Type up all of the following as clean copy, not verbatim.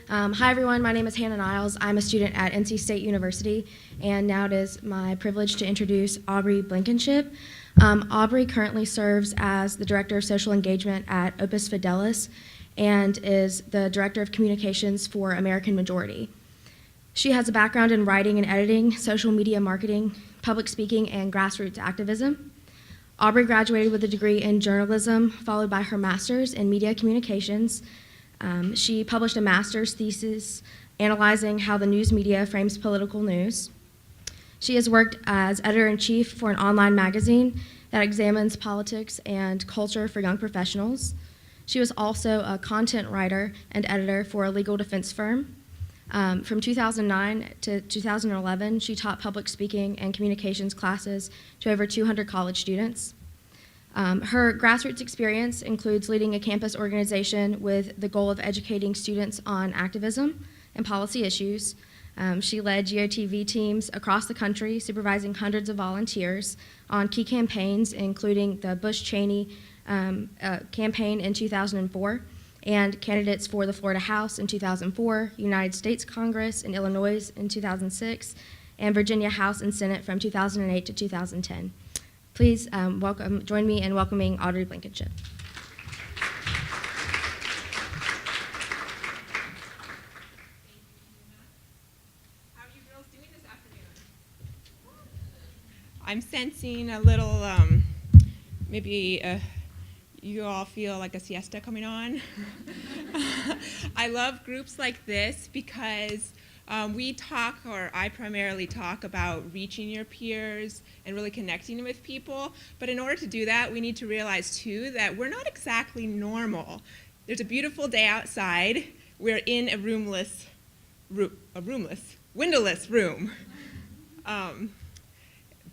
Hi everyone, my name is Hannah Niles. I'm a student at NC State University, and now it is my privilege to introduce Aubrey Blankenship. Aubrey currently serves as the Director of Social Engagement at Opus Fidelis and is the Director of Communications for American Majority. She has a background in writing and editing, social media marketing, public speaking, and grassroots activism. Aubrey graduated with a degree in journalism, followed by her master's in media communications. She published a master's thesis analyzing how the news media frames political news. She has worked as editor-in-chief for an online magazine that examines politics and culture for young professionals. She was also a content writer and editor for a legal defense firm. From 2009 to 2011, she taught public speaking and communications classes to over 200 college students. Her grassroots experience includes leading a campus organization with the goal of educating students on activism and policy issues. She led GOTV teams across the country, supervising hundreds of volunteers on key campaigns, including the Bush-Cheney campaign in 2004, and candidates for the Florida House in 2004, United States Congress in Illinois in 2006, and Virginia House and Senate from 2008 to 2010. Please join me in welcoming Aubrey Blankenship. How are you girls doing this afternoon? I'm sensing a little, maybe you all feel like a siesta coming on. I love groups like this because I primarily talk about reaching your peers and really connecting with people. But in order to do that, we need to realize too that we're not exactly normal. There's a beautiful day outside. We're in a windowless room.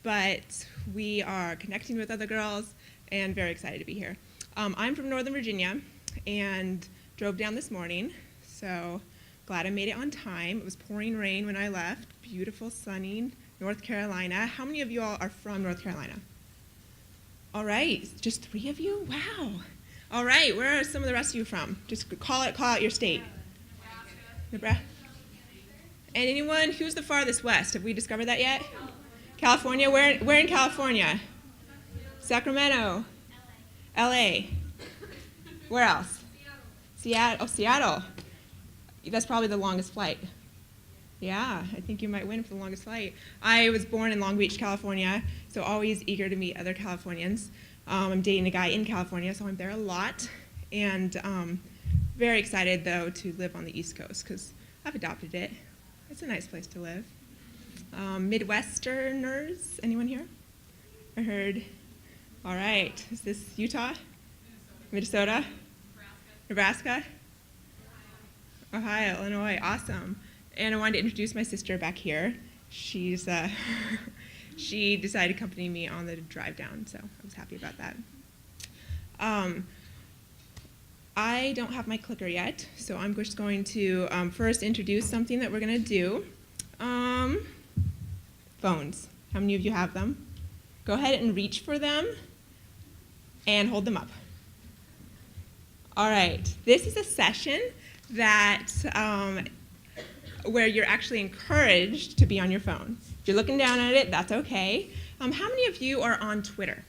But we are connecting with other girls and very excited to be here. I'm from Northern Virginia and drove down this morning, so glad I made it on time. It was pouring rain when I left. Beautiful, sunny North Carolina. How many of you all are from North Carolina? All right, just 3 of you? Wow. All right, where are some of the rest of you from? Just call out your state. Nebraska. And anyone, who's the farthest west? Have we discovered that yet? California. Where in California? Sacramento. LA. Where else? Seattle. Oh, Seattle. That's probably the longest flight. Yeah, I think you might win for the longest flight. I was born in Long Beach, California, so always eager to meet other Californians. I'm dating a guy in California, so I'm there a lot. And very excited, though, to live on the East Coast, because I've adopted it. It's a nice place to live. Midwesterners, anyone here? I heard. All right, is this Utah? Minnesota? Nebraska? Ohio, Illinois, awesome. And I wanted to introduce my sister back here. She decided to accompany me on the drive down, so I was happy about that. I don't have my clicker yet, so I'm just going to first introduce something that we're going to do. Phones. How many of you have them? Go ahead and reach for them and hold them up. All right, this is a session that where you're actually encouraged to be on your phone. If you're looking down at it, that's okay. How many of you are on Twitter?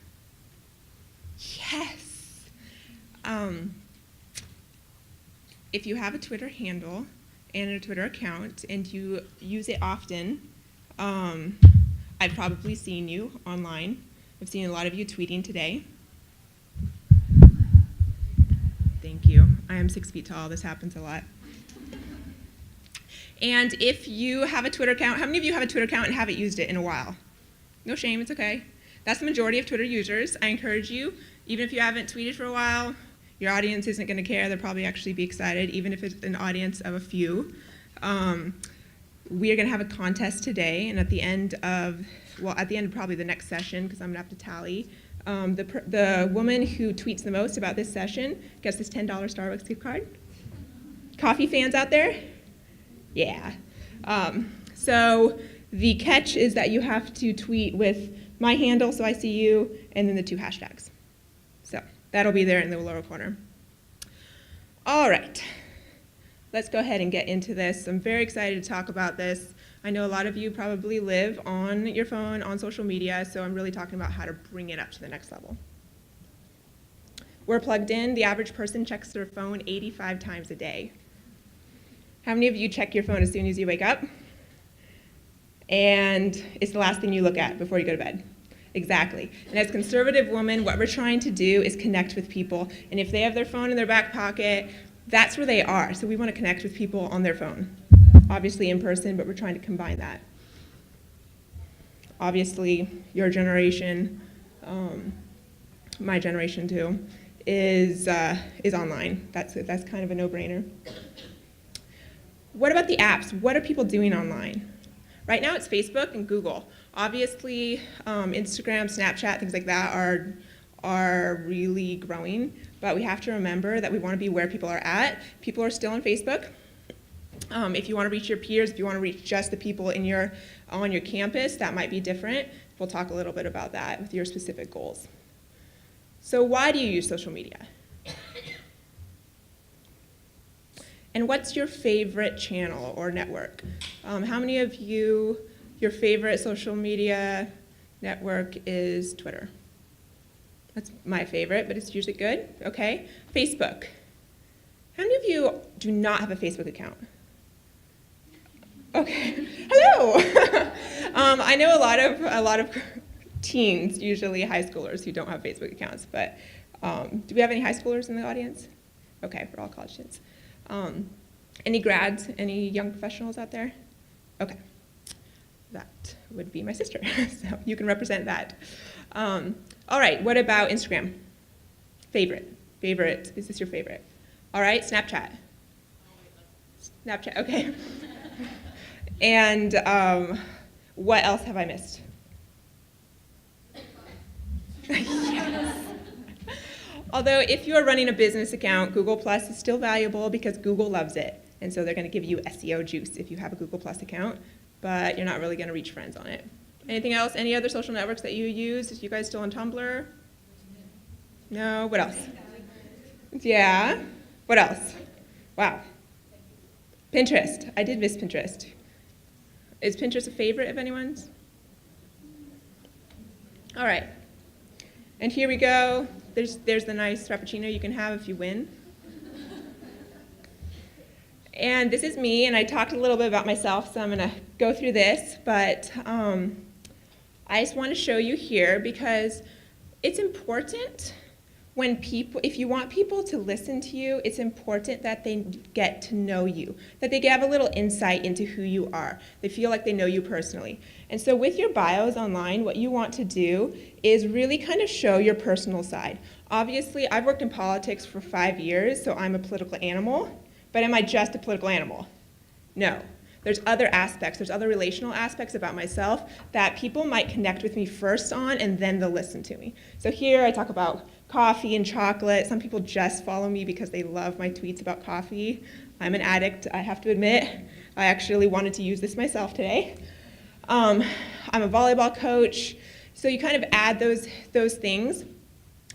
Yes. If you have a Twitter handle and a Twitter account and you use it often, I've probably seen you online. I've seen a lot of you tweeting today. Thank you. I am 6 feet tall. This happens a lot. And if you have a Twitter account, how many of you have a Twitter account and haven't used it in a while? No shame, it's okay. That's the majority of Twitter users. I encourage you, even if you haven't tweeted for a while, your audience isn't going to care. They'll probably actually be excited, even if it's an audience of a few. We are going to have a contest today, and at the end of probably the next session, because I'm going to have to tally, the woman who tweets the most about this session gets this $10 Starbucks gift card. Coffee fans out there? Yeah. So the catch is that you have to tweet with my handle, so I see you, and then the 2 hashtags. So that'll be there in the lower corner. All right. let's go ahead and get into this. I'm very excited to talk about this. I know a lot of you probably live on your phone, on social media, so I'm really talking about how to bring it up to the next level. We're plugged in. The average person checks their phone 85 times a day. How many of you check your phone as soon as you wake up? And it's the last thing you look at before you go to bed. Exactly. And as conservative women, what we're trying to do is connect with people. And if they have their phone in their back pocket, that's where they are. So we want to connect with people on their phone. Obviously in person, but we're trying to combine that. Obviously, your generation, my generation too, is online. That's kind of a no-brainer. What about the apps? What are people doing online? Right now it's Facebook and Google. Obviously, Instagram, Snapchat, things like that are really growing, but we have to remember that we want to be where people are at. People are still on Facebook. If you want to reach your peers, if you want to reach just the people on your campus, that might be different. We'll talk a little bit about that with your specific goals. So why do you use social media? And what's your favorite channel or network? How many of you, your favorite social media network is Twitter? That's my favorite, but it's usually good. Okay. Facebook. How many of you do not have a Facebook account? Okay. Hello. I know a lot of teens, usually high schoolers, who don't have Facebook accounts. But do we have any high schoolers in the audience? Okay, we're all college students. Any grads? Any young professionals out there? Okay. That would be my sister, so you can represent that. All right, what about Instagram? Favorite. Is this your favorite? All right, Snapchat. Snapchat, okay. And what else have I missed? Yes. Although if you are running a business account, Google Plus is still valuable because Google loves it. And so they're going to give you SEO juice if you have a Google Plus account, but you're not really going to reach friends on it. Anything else? Any other social networks that you use? Is you guys still on Tumblr? No? What else? Yeah? What else? Wow. Pinterest. I did miss Pinterest. Is Pinterest a favorite of anyone's? All right. And here we go. There's the nice Frappuccino you can have if you win. And this is me, and I talked a little bit about myself, so I'm going to go through this. But I just want to show you here because it's important when people, if you want people to listen to you, it's important that they get to know you, that they have a little insight into who you are. They feel like they know you personally. And so with your bios online, what you want to do is really kind of show your personal side. Obviously, I've worked in politics for 5 years, so I'm a political animal. But am I just a political animal? No. There's other aspects, there's other relational aspects about myself that people might connect with me first on, and then they'll listen to me. So here I talk about coffee and chocolate. Some people just follow me because they love my tweets about coffee. I'm an addict, I have to admit. I actually wanted to use this myself today. I'm a volleyball coach. So you kind of add those things.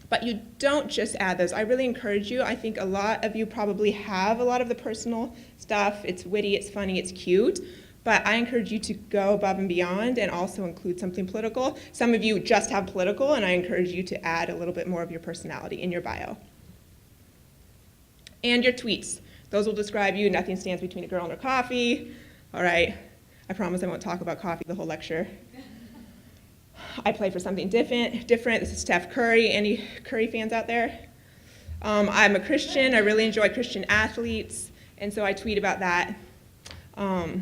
But you don't just add those. I really encourage you. I think a lot of you probably have a lot of the personal stuff. It's witty, it's funny, it's cute. But I encourage you to go above and beyond and also include something political. Some of you just have political, and I encourage you to add a little bit more of your personality in your bio. And your tweets. Those will describe you. Nothing stands between a girl and her coffee. All right. I promise I won't talk about coffee the whole lecture. I play for something different. This is Steph Curry. Any Curry fans out there? I'm a Christian. I really enjoy Christian athletes, and so I tweet about that. I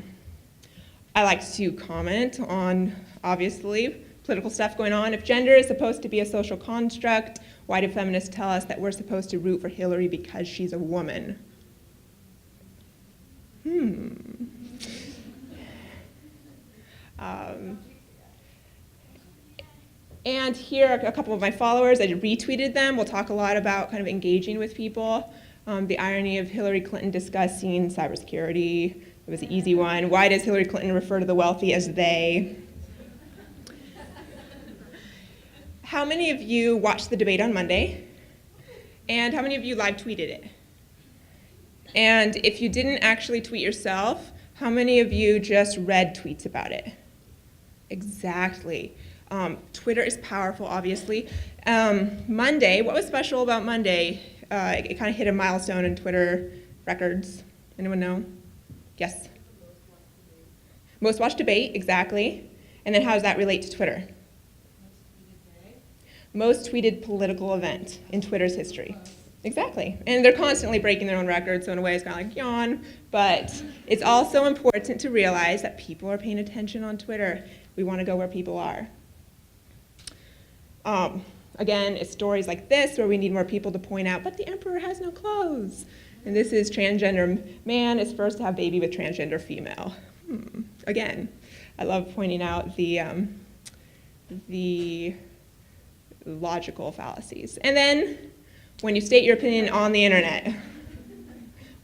like to comment on, obviously, political stuff going on. If gender is supposed to be a social construct, why do feminists tell us that we're supposed to root for Hillary because she's a woman? And here are a couple of my followers. I retweeted them. We'll talk a lot about kind of engaging with people. The irony of Hillary Clinton discussing cybersecurity. It was an easy one. Why does Hillary Clinton refer to the wealthy as they? How many of you watched the debate on Monday? And how many of you live tweeted it? And if you didn't actually tweet yourself, how many of you just read tweets about it? Exactly. Twitter is powerful, obviously. Monday, what was special about Monday? It kind of hit a milestone in Twitter records. Anyone know? Yes? Most watched debate, exactly. And then how does that relate to Twitter? Most tweeted political event in Twitter's history. Exactly. And they're constantly breaking their own records, so in a way it's kind of like yawn. But it's also important to realize that people are paying attention on Twitter. We want to go where people are. Again, it's stories like this where we need more people to point out, but the emperor has no clothes. And this is transgender man is first to have baby with transgender female. Again, I love pointing out the logical fallacies. And then when you state your opinion on the internet,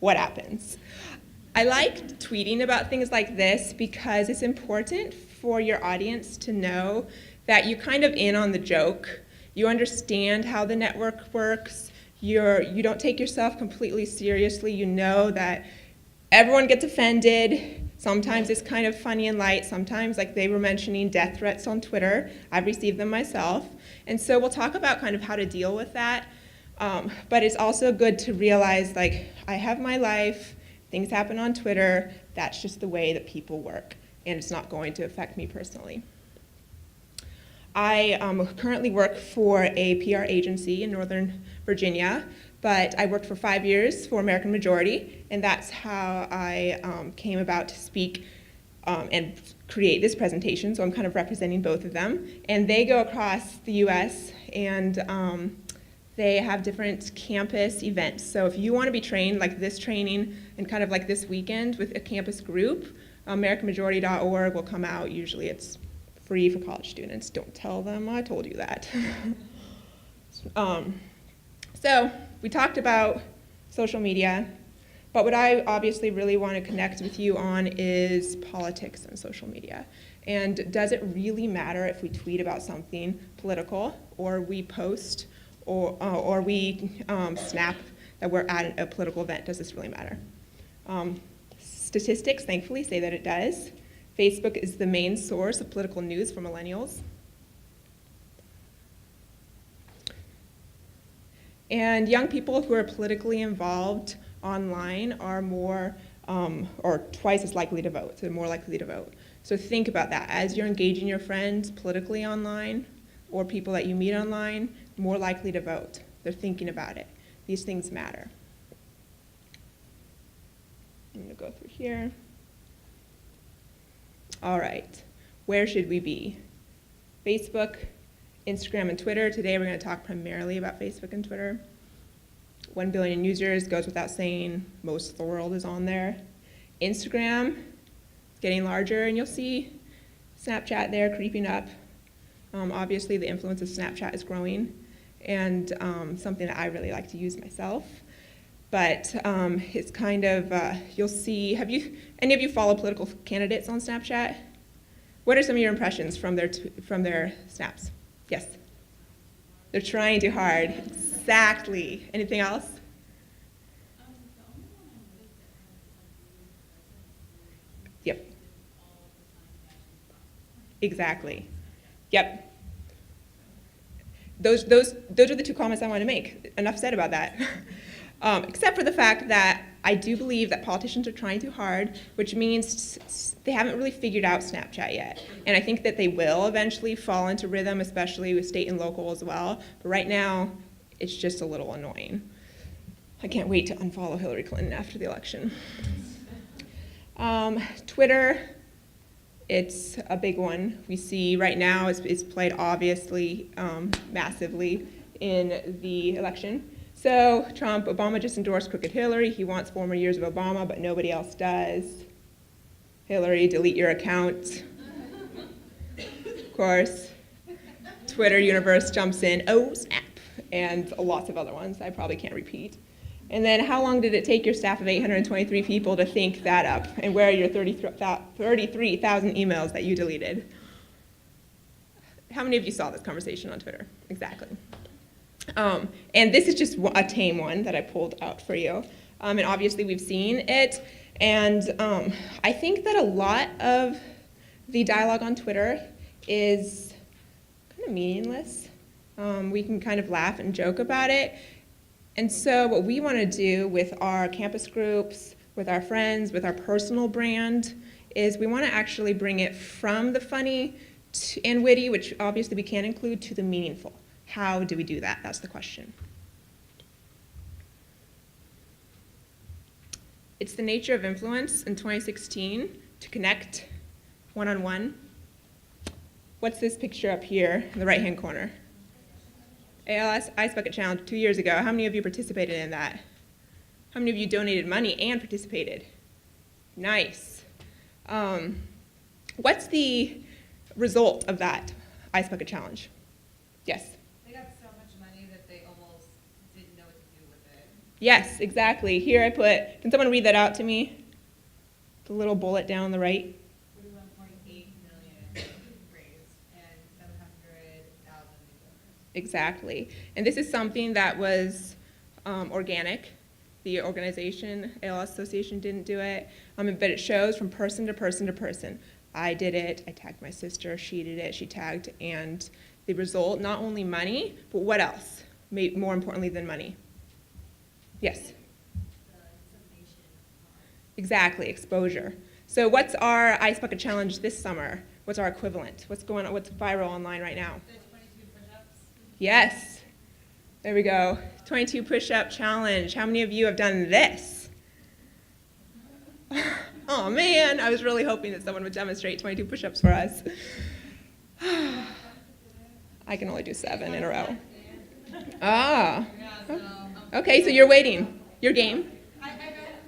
what happens? I like tweeting about things like this because it's important for your audience to know that you're kind of in on the joke. You understand how the network works. You don't take yourself completely seriously. You know that everyone gets offended. Sometimes it's kind of funny and light. Sometimes, like they were mentioning, death threats on Twitter. I've received them myself. And so we'll talk about kind of how to deal with that. But it's also good to realize, like, I have my life. Things happen on Twitter. That's just the way that people work. And it's not going to affect me personally. I currently work for a PR agency in Northern Virginia, but I worked for 5 years for American Majority, and that's how I came about to speak and create this presentation, so I'm kind of representing both of them. And they go across the US, and they have different campus events. So if you want to be trained like this training and kind of like this weekend with a campus group, AmericanMajority.org will come out. Usually it's free for college students. Don't tell them I told you that. So we talked about social media, but what I obviously really want to connect with you on is politics and social media. And does it really matter if we tweet about something political, or we post, or we snap that we're at a political event? Does this really matter? Statistics, thankfully, say that it does. Facebook is the main source of political news for millennials. And young people who are politically involved online are more, or twice as likely to vote, so more likely to vote. So think about that. As you're engaging your friends politically online, or people that you meet online, more likely to vote. They're thinking about it. These things matter. I'm gonna go through here. All right, where should we be? Facebook, Instagram, and Twitter. Today we're going to talk primarily about Facebook and Twitter. 1 billion users, goes without saying. Most of the world is on there. Instagram, getting larger, and you'll see Snapchat there creeping up. Obviously, the influence of Snapchat is growing, and something that I really like to use myself. But it's kind of, you'll see, any of you follow political candidates on Snapchat? What are some of your impressions from their snaps? Yes? They're trying too hard. Exactly. Anything else? Yep. Exactly. Yep. Those are the two comments I want to make. Enough said about that. Except for the fact that I do believe that politicians are trying too hard, which means they haven't really figured out Snapchat yet. And I think that they will eventually fall into rhythm, especially with state and local as well. But right now, it's just a little annoying. I can't wait to unfollow Hillary Clinton after the election. Twitter, it's a big one. We see right now it's played obviously massively in the election. So Obama just endorsed crooked Hillary. He wants 4 more years of Obama, but nobody else does. Hillary, delete your account. Of course, Twitter universe jumps in, oh snap, and lots of other ones I probably can't repeat. And then how long did it take your staff of 823 people to think that up? And where are your 33,000 emails that you deleted? How many of you saw this conversation on Twitter? Exactly. And this is just a tame one that I pulled out for you. and obviously we've seen it. And I think that a lot of the dialogue on Twitter is kind of meaningless. We can kind of laugh and joke about it. And so what we want to do with our campus groups, with our friends, with our personal brand, is we want to actually bring it from the funny and witty, which obviously we can include, to the meaningful. How do we do that? That's the question. It's the nature of influence in 2016 to connect one-on-one. What's this picture up here in the right-hand corner? ALS Ice Bucket Challenge 2 years ago. How many of you participated in that? How many of you donated money and participated? Nice. What's the result of that Ice Bucket Challenge? Yes? They got so much money that they almost didn't know what to do with it. Yes, exactly. Here I put, can someone read that out to me? The little bullet down on the right. 41.8 million raised and 700,000 donors. Exactly. And this is something that was organic. The organization, ALS Association, didn't do it, but it shows from person to person to person. I did it, I tagged my sister, she did it, she tagged, and the result, not only money, but what else? More importantly than money. Yes? Exactly, exposure. So what's our Ice Bucket Challenge this summer? What's our equivalent? What's going on? What's viral online right now? The 22 push-ups. Yes. There we go. 22 push-up challenge. How many of you have done this? Oh man, I was really hoping that someone would demonstrate 22 push-ups for us. I can only do 7 in a row. Ah. Okay, so you're waiting. You're game? I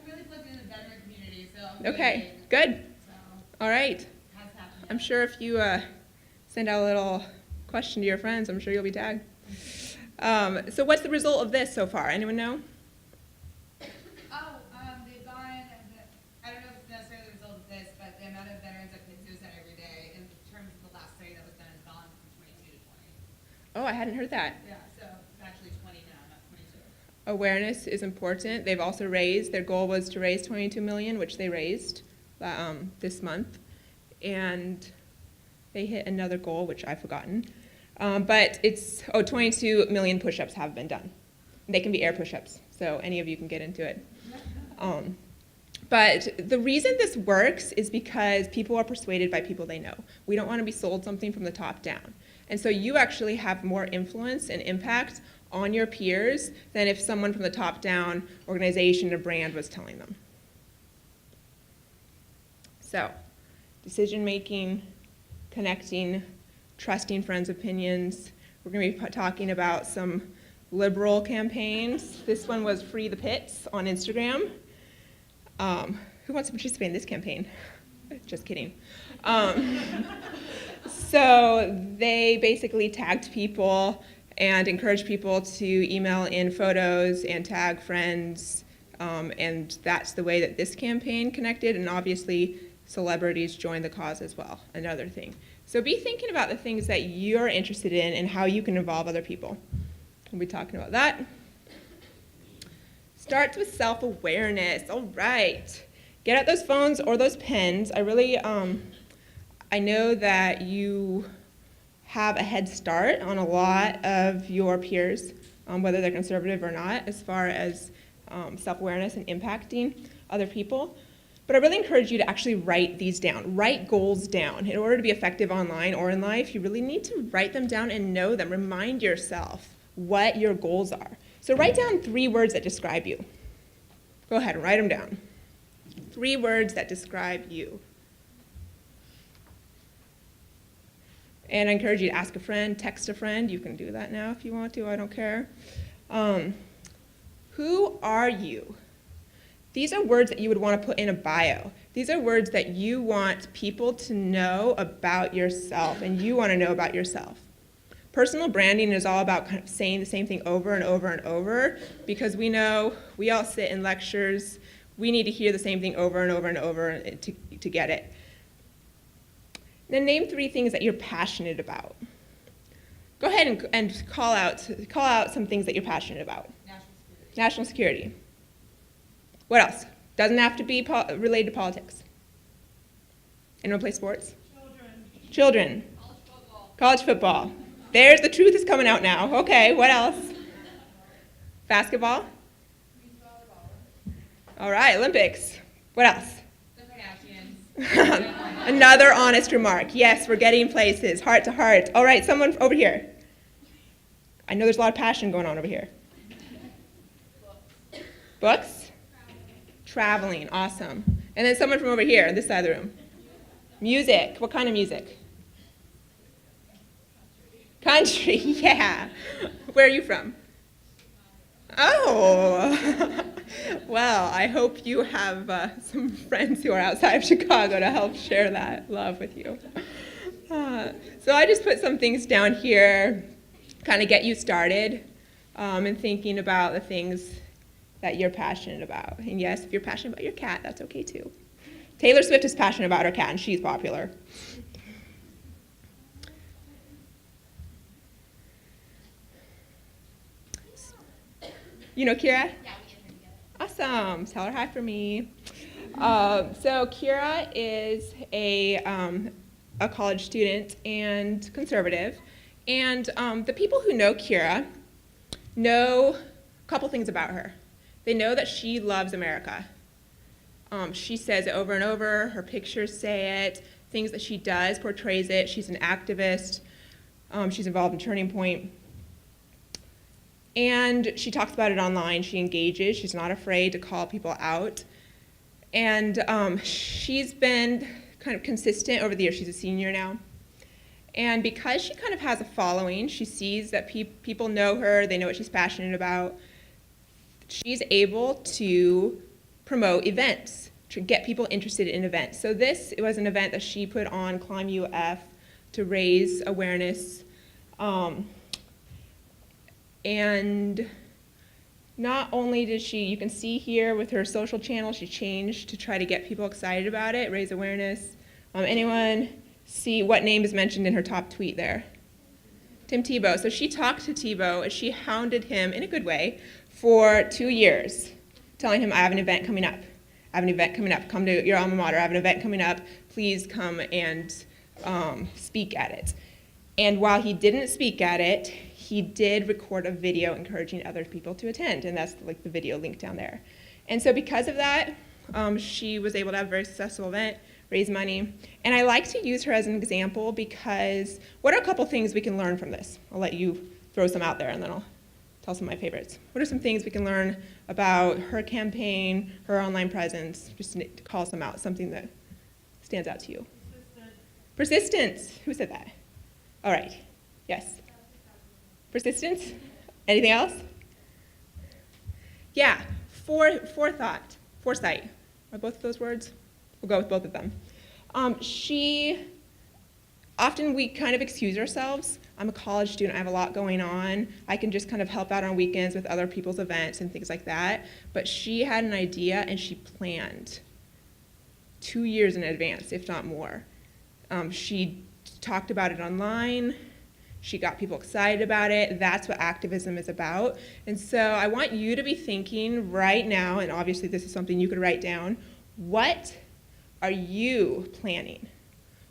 really plugged in the veteran community, so. Okay, good. So, All right. has happened. I'm sure if you send out a little question to your friends, I'm sure you'll be tagged. So what's the result of this so far? Anyone know? They've gone, I don't know if it's necessarily the result of this, but the amount of veterans that commit suicide every day in terms of the last study that was done has gone from 22 to 20. Oh, I hadn't heard that. Yeah, so it's actually 20 now, not 22. Awareness is important. They've also raised, their goal was to raise 22 million, which they raised this month. And they hit another goal, which I've forgotten. But it's, 22 million push-ups have been done. They can be air push-ups, so any of you can get into it. But the reason this works is because people are persuaded by people they know. We don't want to be sold something from the top down. And so you actually have more influence and impact on your peers than if someone from the top down organization or brand was telling them. So, decision making, connecting, trusting friends' opinions. We're going to be talking about some liberal campaigns. This one was Free the Pits on Instagram. Who wants to participate in this campaign? Just kidding. So they basically tagged people and encouraged people to email in photos and tag friends, and that's the way that this campaign connected, and obviously celebrities joined the cause as well, another thing. So be thinking about the things that you're interested in and how you can involve other people. We'll be talking about that. Starts with self-awareness. All right. Get out those phones or those pens. I know that you have a head start on a lot of your peers, whether they're conservative or not, as far as self-awareness and impacting other people. But I really encourage you to actually write these down. Write goals down. In order to be effective online or in life, you really need to write them down and know them. Remind yourself what your goals are. So write down 3 words that describe you. Go ahead and write them down. 3 words that describe you. And I encourage you to ask a friend, text a friend. You can do that now if you want to, I don't care. Who are you? These are words that you would want to put in a bio. These are words that you want people to know about yourself, and you want to know about yourself. Personal branding is all about kind of saying the same thing over and over and over, because we know we all sit in lectures. We need to hear the same thing over and over and over to get it. Then name 3 things that you're passionate about. Go ahead and call out some things that you're passionate about. National security. National security. What else? Doesn't have to be related to politics. Anyone play sports? Children. College football. There's the truth is coming out now. Okay, what else? Basketball? All right, Olympics. What else? The Kardashians. Another honest remark. Yes, we're getting places, heart to heart. All right, someone over here. I know there's a lot of passion going on over here. Books? Traveling, awesome. And then someone from over here, this side of the room. Music, what kind of music? Country, yeah. Where are you from? Oh, well, I hope you have some friends who are outside of Chicago to help share that love with you. So I just put some things down here, kind of get you started in thinking about the things that you're passionate about. And yes, if you're passionate about your cat, that's okay too. Taylor Swift is passionate about her cat, and she's popular. You know Kira? Yeah, we get her together. Awesome. Tell her hi for me. So Kira is a college student and conservative. And the people who know Kira know a couple things about her. They know that she loves America. She says it over and over. Her pictures say it. Things that she does portrays it. She's an activist. She's involved in Turning Point. And she talks about it online. She engages. She's not afraid to call people out. And she's been kind of consistent over the years. She's a senior now. And because she kind of has a following, she sees that people know her, they know what she's passionate about, she's able to promote events, to get people interested in events. So this was an event that she put on Climb UF to raise awareness. And not only did she, you can see here with her social channel, she changed to try to get people excited about it, raise awareness. Anyone see what name is mentioned in her top tweet there? Tim Tebow. So she talked to Tebow and she hounded him in a good way for 2 years, telling him, I have an event coming up. I have an event coming up. Come to your alma mater. I have an event coming up. Please come and speak at it. And while he didn't speak at it, he did record a video encouraging other people to attend, and that's like the video link down there. And so because of that, she was able to have a very successful event, raise money. And I like to use her as an example because what are a couple things we can learn from this? I'll let you throw some out there, and then I'll tell some of my favorites. What are some things we can learn about her campaign, her online presence, just to call some out, something that stands out to you? Persistence. Who said that? All right. Yes. Persistence? Anything else? Yeah, foresight. Are both of those words? We'll go with both of them. Often we kind of excuse ourselves. I'm a college student, I have a lot going on. I can just kind of help out on weekends with other people's events and things like that. But she had an idea and she planned 2 years in advance, if not more. She talked about it online. She got people excited about it. That's what activism is about. And so I want you to be thinking right now, and obviously this is something you could write down, what are you planning?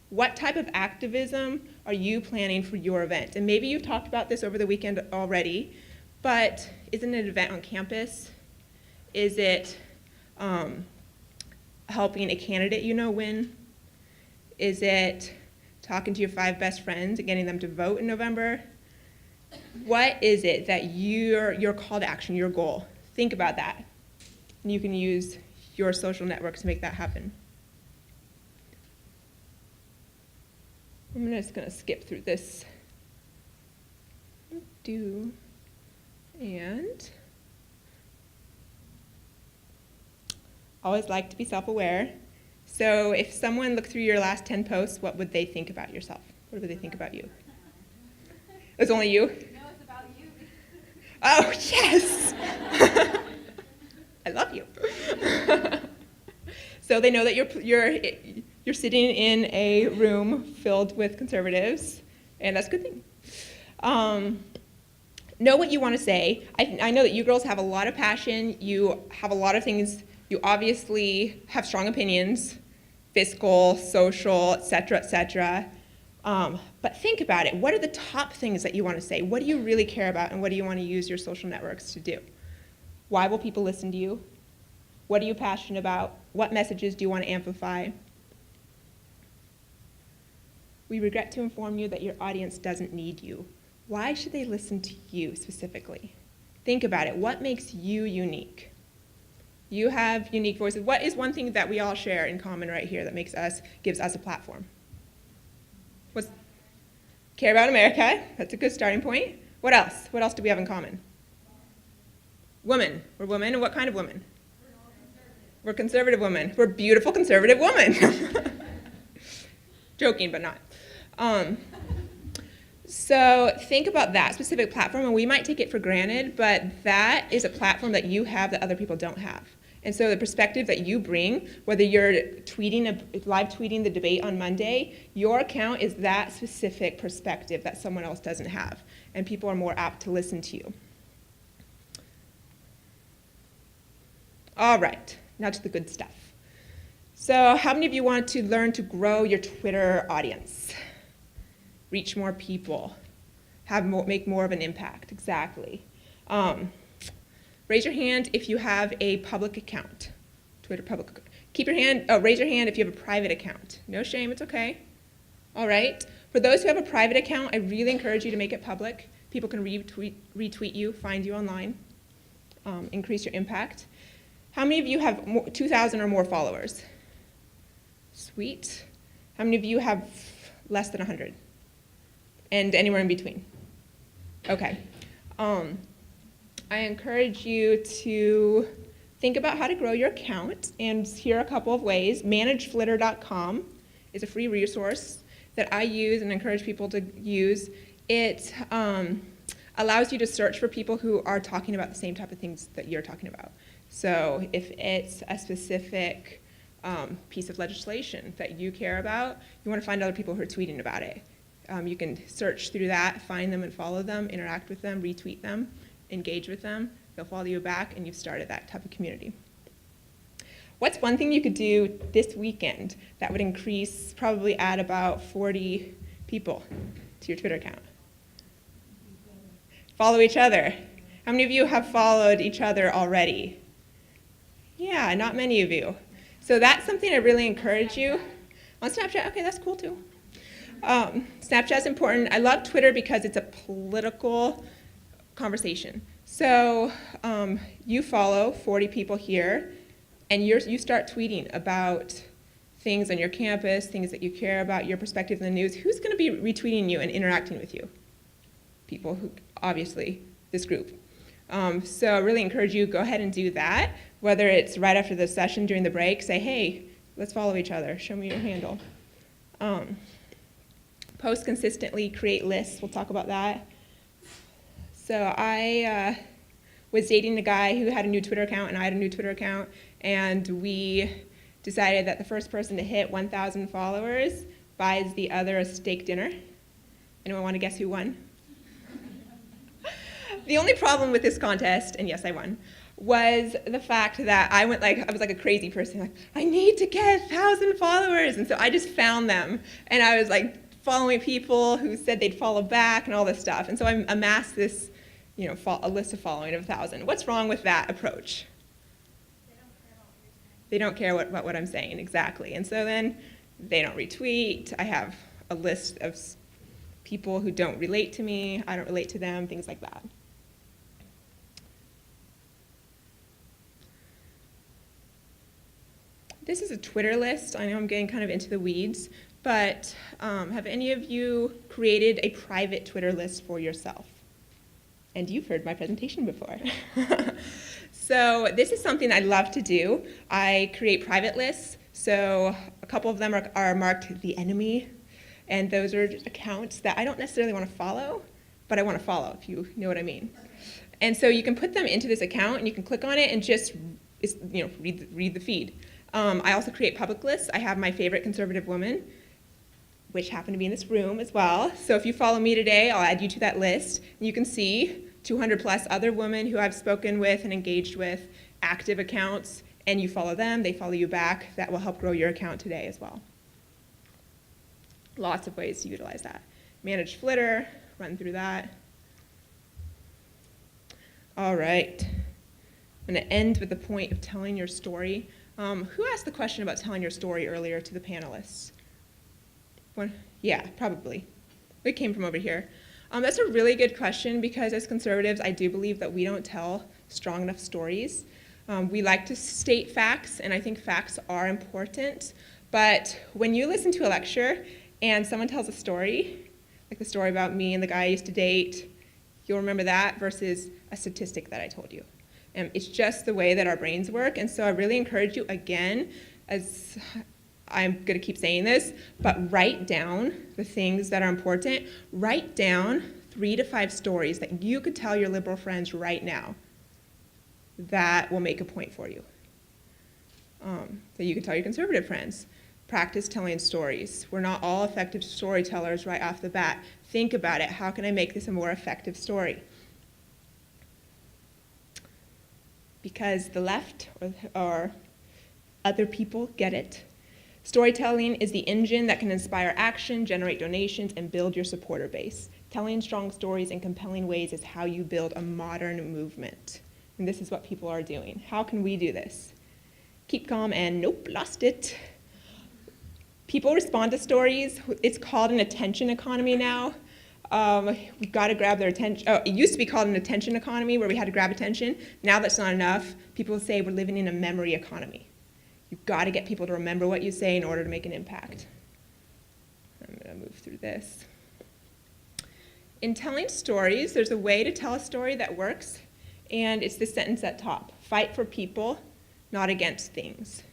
What type of activism are you planning for your event? And maybe you've talked about this over the weekend already, but isn't it an event on campus? Is it helping a candidate you know win? Is it talking to your 5 best friends and getting them to vote in November? What is it that your call to action, your goal? Think about that. And you can use your social network to make that happen. I'm just going to skip through this. And always like to be self-aware. So if someone looked through your last 10 posts, what would they think about yourself? What would they think about you? It's only you? No, it's about you. Oh, yes! I love you. So they know that you're sitting in a room filled with conservatives, and that's a good thing. Know what you want to say. I know that you girls have a lot of passion. You have a lot of things You obviously have strong opinions, fiscal, social, et cetera, but think about it. What are the top things that you want to say? What do you really care about, and what do you want to use your social networks to do? Why will people listen to you? What are you passionate about? What messages do you want to amplify? We regret to inform you that your audience doesn't need you. Why should they listen to you specifically? Think about it. What makes you unique? You have unique voices. What is one thing that we all share in common right here that gives us a platform? Care about America. That's a good starting point. What else? What else do we have in common? Women. We're women, and what kind of women? We're conservative women. We're beautiful conservative women. Joking, but not. So think about that specific platform, and we might take it for granted, but that is a platform that you have that other people don't have. And so the perspective that you bring, whether you're live tweeting the debate on Monday, your account is that specific perspective that someone else doesn't have, and people are more apt to listen to you. All right, now to the good stuff. So how many of you want to learn to grow your Twitter audience? Reach more people, make more of an impact, exactly. Raise your hand if you have a public account, Twitter public account. Raise your hand if you have a private account. No shame, it's okay. All right, for those who have a private account, I really encourage you to make it public. People can retweet you, find you online, increase your impact. How many of you have 2,000 or more followers? Sweet. How many of you have less than 100? And anywhere in between? Okay. I encourage you to think about how to grow your account, and here are a couple of ways. ManageFlitter.com is a free resource that I use and encourage people to use. It allows you to search for people who are talking about the same type of things that you're talking about. So if it's a specific piece of legislation that you care about, you want to find other people who are tweeting about it. You can search through that, find them and follow them, interact with them, retweet them, engage with them. They'll follow you back, and you've started that type of community. What's one thing you could do this weekend that would increase, probably add about 40 people to your Twitter account? Follow each other. How many of you have followed each other already? Yeah, not many of you. So that's something I really encourage you. On Snapchat, okay, that's cool too. Snapchat's important. I love Twitter because it's a political conversation. So you follow 40 people here, and you start tweeting about things on your campus, things that you care about, your perspective in the news. Who's going to be retweeting you and interacting with you? People who, obviously, this group. So I really encourage you, go ahead and do that, whether it's right after the session, during the break, say, hey, let's follow each other, show me your handle. Post consistently, create lists, we'll talk about that. So I was dating a guy who had a new Twitter account, and I had a new Twitter account, and we decided that the first person to hit 1,000 followers buys the other a steak dinner. Anyone want to guess who won? The only problem with this contest, and yes, I won, was the fact that I was like a crazy person, like, I need to get 1,000 followers. And so I just found them, and I was like following people who said they'd follow back and all this stuff. And so I amassed this, a list of following of 1,000. What's wrong with that approach? They don't care about what I'm saying, exactly. And so then they don't retweet. I have a list of people who don't relate to me. I don't relate to them, things like that. This is a Twitter list. I know I'm getting kind of into the weeds, but have any of you created a private Twitter list for yourself? And you've heard my presentation before. So this is something I love to do. I create private lists. So a couple of them are marked the enemy, and those are just accounts that I don't necessarily want to follow, but I want to follow, if you know what I mean. And so you can put them into this account, and you can click on it and just read the feed. I also create public lists. I have my favorite conservative women, which happen to be in this room as well. So if you follow me today, I'll add you to that list. And you can see 200 plus other women who I've spoken with and engaged with, active accounts, and you follow them, they follow you back. That will help grow your account today as well. Lots of ways to utilize that. Manage Flitter, run through that. All right. I'm going to end with the point of telling your story. Who asked the question about telling your story earlier to the panelists? One? Yeah, probably. It came from over here. That's a really good question because as conservatives, I do believe that we don't tell strong enough stories. We like to state facts, and I think facts are important. But when you listen to a lecture and someone tells a story, like the story about me and the guy I used to date, you'll remember that versus a statistic that I told you. It's just the way that our brains work, and so I really encourage you, again, as I'm going to keep saying this, but write down the things that are important. Write down 3 to 5 stories that you could tell your liberal friends right now that will make a point for you, that you could tell your conservative friends. Practice telling stories. We're not all effective storytellers right off the bat. Think about it. How can I make this a more effective story? Because the left or other people get it. Storytelling is the engine that can inspire action, generate donations, and build your supporter base. Telling strong stories in compelling ways is how you build a modern movement. And this is what people are doing. How can we do this? Keep calm and nope, lost it. People respond to stories. It's called an attention economy now. We've got to grab their attention. Oh, it used to be called an attention economy where we had to grab attention. Now that's not enough. People say we're living in a memory economy. You've got to get people to remember what you say in order to make an impact. I'm going to move through this. In telling stories, there's a way to tell a story that works, and it's this sentence at top. Fight for people, not against things.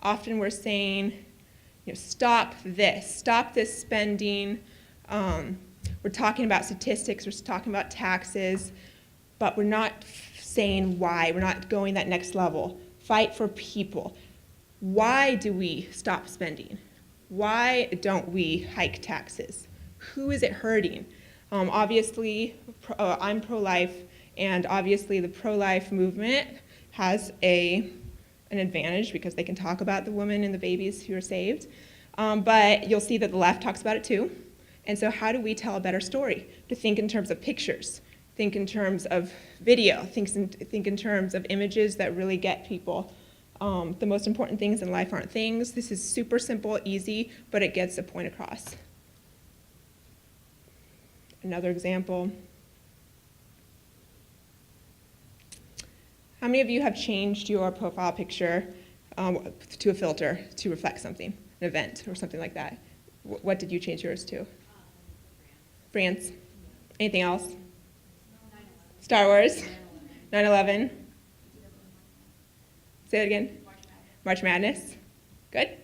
Often we're saying, stop this spending. We're talking about statistics, we're talking about taxes, but we're not saying why. We're not going that next level. Fight for people. Why do we stop spending? Why don't we hike taxes? Who is it hurting? Obviously, I'm pro-life, and obviously the pro-life movement has an advantage because they can talk about the women and the babies who are saved. But you'll see that the left talks about it too. And so how do we tell a better story? To think in terms of pictures, think in terms of video, think in terms of images that really get people. The most important things in life aren't things. This is super simple, easy, but it gets a point across. Another example. How many of you have changed your profile picture to a filter to reflect something, an event or something like that? What did you change yours to? France. Anything else? 9/11. Star Wars. 9/11. Say that again. March Madness. Good.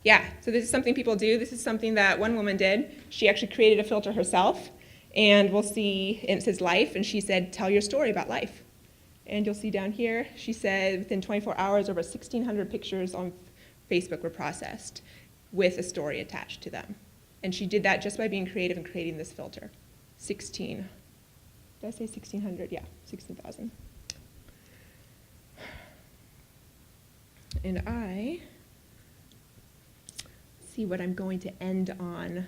Yeah, so this is something people do. This is something that one woman did. She actually created a filter herself, and we'll see, and it says life, and she said, tell your story about life. And you'll see down here, she said within 24 hours, over 1,600 pictures on Facebook were processed with a story attached to them. And she did that just by being creative and creating this filter. 16. Did I say 1,600? Yeah, 16,000. And I see what I'm going to end on.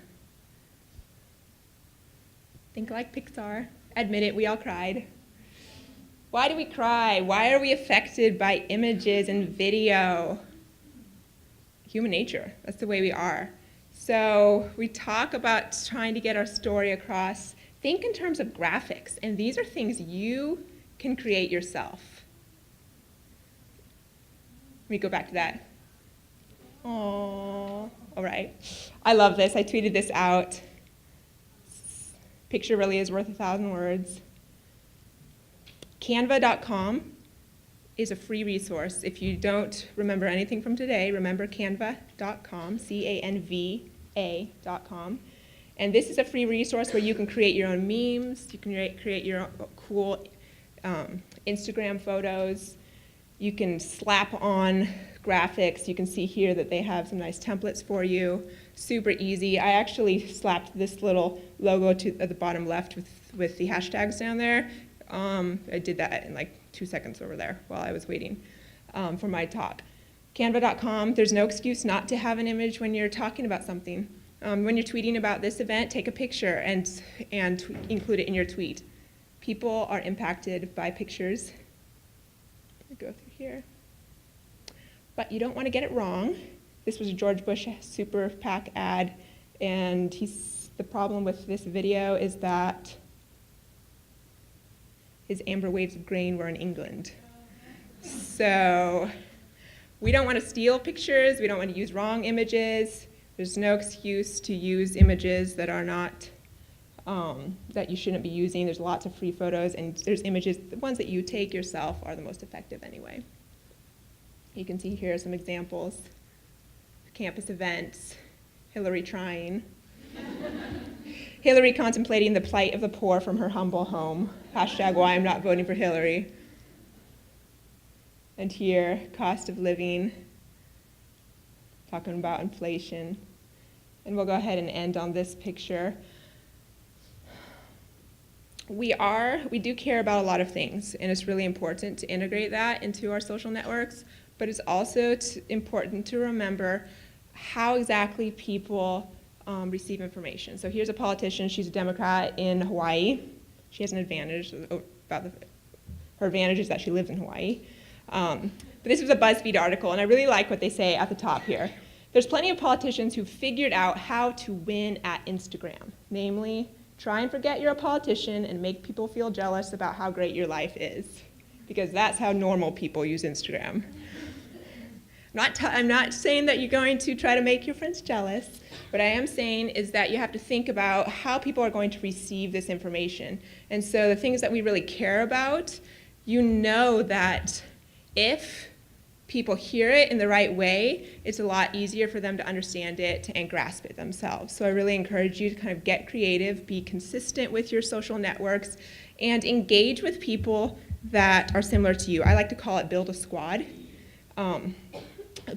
Think like Pixar. Admit it, we all cried. Why do we cry? Why are we affected by images and video? Human nature, that's the way we are. So we talk about trying to get our story across. Think in terms of graphics, and these are things you can create yourself. Let me go back to that. Oh, all right. I love this. I tweeted this out. Picture really is worth 1,000 words. Canva.com is a free resource. If you don't remember anything from today, remember canva.com, CANVA.com. And this is a free resource where you can create your own memes, you can create your own cool Instagram photos, you can slap on graphics. You can see here that they have some nice templates for you. Super easy. I actually slapped this little logo at the bottom left with the hashtags down there. I did that in like 2 seconds over there while I was waiting. for my talk. Canva.com, there's no excuse not to have an image when you're talking about something. When you're tweeting about this event, take a picture and include it in your tweet. People are impacted by pictures. Let me go through here. But you don't want to get it wrong. This was a George Bush Super PAC ad, and the problem with this video is that his amber waves of grain were in England. So we don't want to steal pictures. We don't want to use wrong images. There's no excuse to use images that are not, that you shouldn't be using. There's lots of free photos, and there's images, the ones that you take yourself are the most effective anyway. You can see here some examples. Campus events, Hillary trying. Hillary contemplating the plight of the poor from her humble home. Hashtag why I'm not voting for Hillary. And here, cost of living, talking about inflation. And we'll go ahead and end on this picture. We do care about a lot of things, and it's really important to integrate that into our social networks, but it's also important to remember how exactly people receive information. So here's a politician, she's a Democrat in Hawaii. She has an advantage her advantage is that she lives in Hawaii. But this was a BuzzFeed article, and I really like what they say at the top here. There's plenty of politicians who figured out how to win at Instagram, namely, try and forget you're a politician and make people feel jealous about how great your life is, because that's how normal people use Instagram. I'm not saying that you're going to try to make your friends jealous. What I am saying is that you have to think about how people are going to receive this information. And so the things that we really care about, you know that if people hear it in the right way, it's a lot easier for them to understand it and grasp it themselves. So I really encourage you to kind of get creative, be consistent with your social networks, and engage with people that are similar to you. I like to call it build a squad.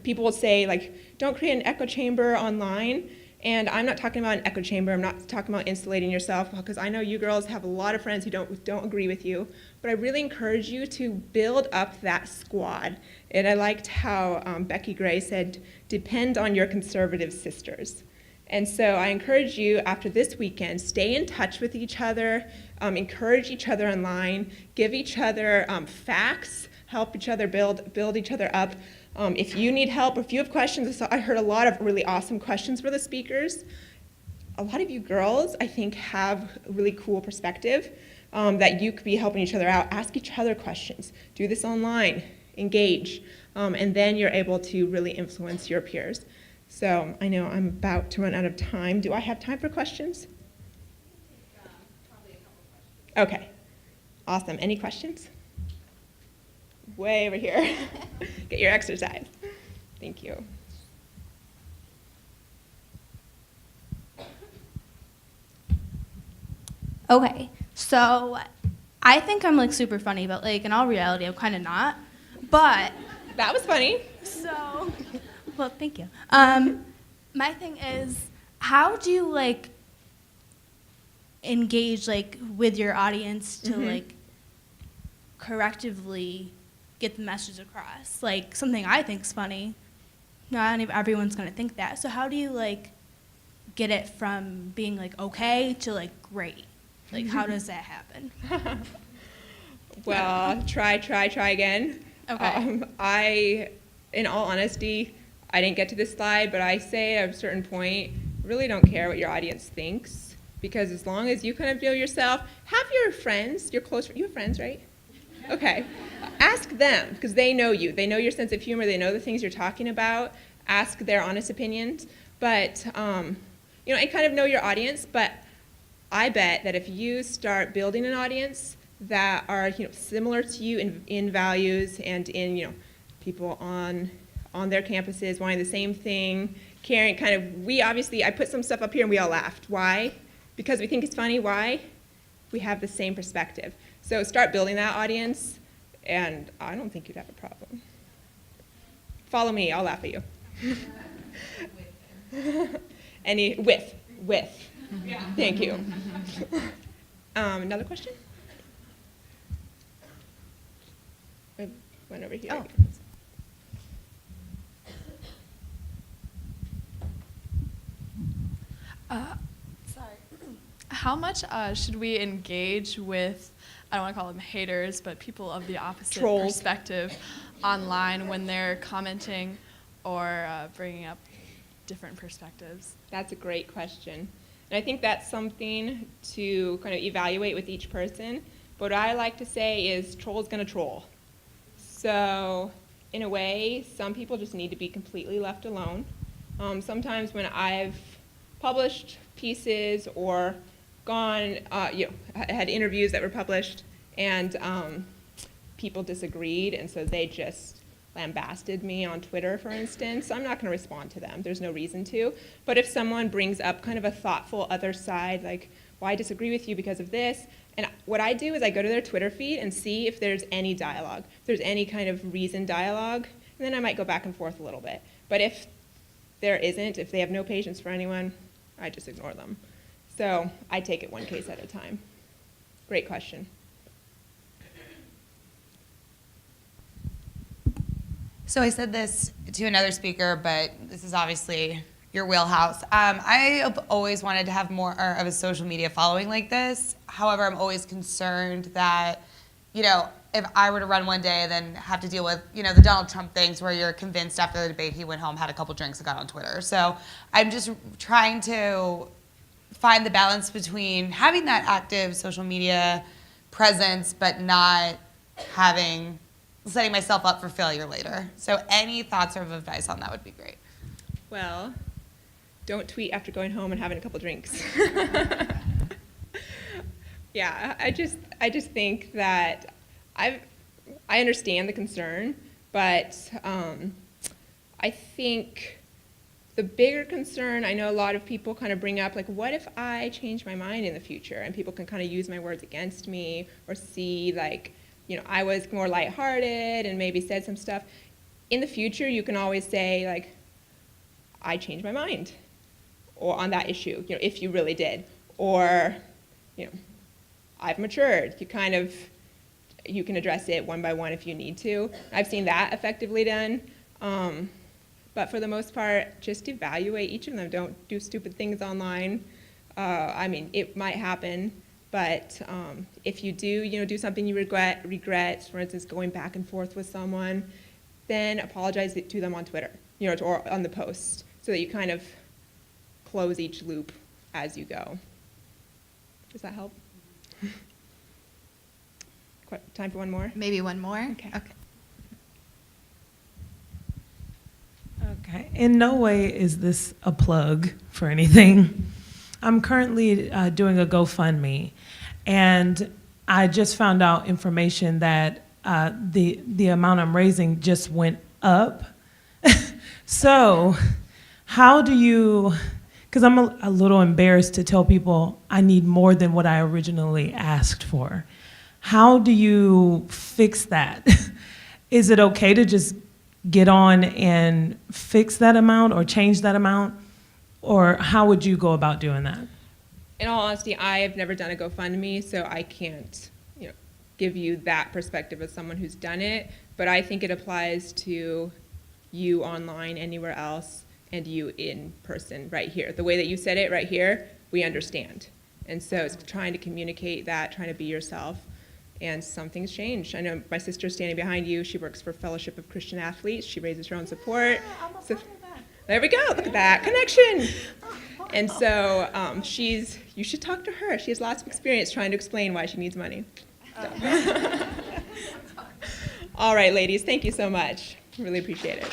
People will say, like, don't create an echo chamber online. And I'm not talking about an echo chamber. I'm not talking about insulating yourself, because I know you girls have a lot of friends who don't agree with you. But I really encourage you to build up that squad. And I liked how Becky Gray said, depend on your conservative sisters. And so I encourage you, after this weekend, stay in touch with each other, encourage each other online, give each other facts, help each other build each other up. If you need help, if you have questions, I heard a lot of really awesome questions for the speakers. A lot of you girls, I think, have a really cool perspective that you could be helping each other out. Ask each other questions. Do this online. Engage. And then you're able to really influence your peers. So I know I'm about to run out of time. Do I have time for questions? Probably a couple questions. Okay. Awesome. Any questions? Way over here. Get your exercise. Thank you. Okay, so I think I'm like super funny, but like in all reality, I'm kind of not. But That was funny. so, well, thank you. My thing is, how do you like engage like with your audience to like correctively get the message across? Like something I think's funny, not everyone's gonna think that. So how do you like get it from being like okay to like great? Like how does that happen? Well, try again. Okay. In all honesty, I didn't get to this slide, but I say at a certain point, really don't care what your audience thinks, because as long as you kind of feel yourself, have your friends, you have friends, right? Okay. Ask them, because they know you. They know your sense of humor. They know the things you're talking about. Ask their honest opinions. But, and kind of know your audience, but I bet that if you start building an audience that are similar to you in values and in people on their campuses wanting the same thing, caring, I put some stuff up here and we all laughed. Why? Because we think it's funny. Why? We have the same perspective. So start building that audience, and I don't think you'd have a problem. Follow me, I'll laugh at you. With. Yeah. Thank you. Another question? One over here. Oh. How much should we engage with, I don't want to call them haters, but people of the opposite Trolls. perspective online when they're commenting or bringing up different perspectives? That's a great question. And I think that's something to kind of evaluate with each person. But what I like to say is troll's gonna troll. So in a way, some people just need to be completely left alone. Sometimes when I've published pieces or gone, had interviews that were published and people disagreed, and so they just lambasted me on Twitter, for instance, I'm not going to respond to them. There's no reason to. But if someone brings up kind of a thoughtful other side, like, well, I disagree with you because of this, and what I do is I go to their Twitter feed and see if there's any dialogue, if there's any kind of reasoned dialogue, and then I might go back and forth a little bit. But if there isn't, if they have no patience for anyone, I just ignore them. So I take it one case at a time. Great question. So I said this to another speaker, but this is obviously your wheelhouse. I have always wanted to have more of a social media following like this. However, I'm always concerned that, if I were to run one day and then have to deal with, the Donald Trump things where you're convinced after the debate he went home, had a couple drinks, and got on Twitter. So I'm just trying to find the balance between having that active social media presence, but not setting myself up for failure later. So any thoughts or advice on that would be great. Well, don't tweet after going home and having a couple drinks. Yeah, I just think that I understand the concern, but I think the bigger concern, I know a lot of people kind of bring up, like, what if I change my mind in the future? And people can kind of use my words against me or see, like, I was more lighthearted and maybe said some stuff. In the future, you can always say, like, I changed my mind or on that issue, if you really did. Or, I've matured. You can address it one by one if you need to. I've seen that effectively done. But for the most part, just evaluate each of them. Don't do stupid things online. It might happen, but if you do, do something you regret, for instance, going back and forth with someone, then apologize to them on Twitter, or on the post, so that you kind of close each loop as you go. Does that help? Time for one more? Maybe one more? Okay. Okay. In no way is this a plug for anything. I'm currently doing a GoFundMe, and I just found out information that the amount I'm raising just went up. So how do you, because I'm a little embarrassed to tell people I need more than what I originally asked for. How do you fix that? Is it okay to just get on and fix that amount or change that amount? Or how would you go about doing that? In all honesty, I have never done a GoFundMe, so I can't, give you that perspective as someone who's done it. But I think it applies to you online, anywhere else, and you in person right here. The way that you said it right here, we understand. And so it's trying to communicate that, trying to be yourself. And some things change. I know my sister's standing behind you. She works for Fellowship of Christian Athletes. She raises her own support. So, there we go. Look at that connection. And so you should talk to her. She has lots of experience trying to explain why she needs money. So. All right, ladies, thank you so much. Really appreciate it.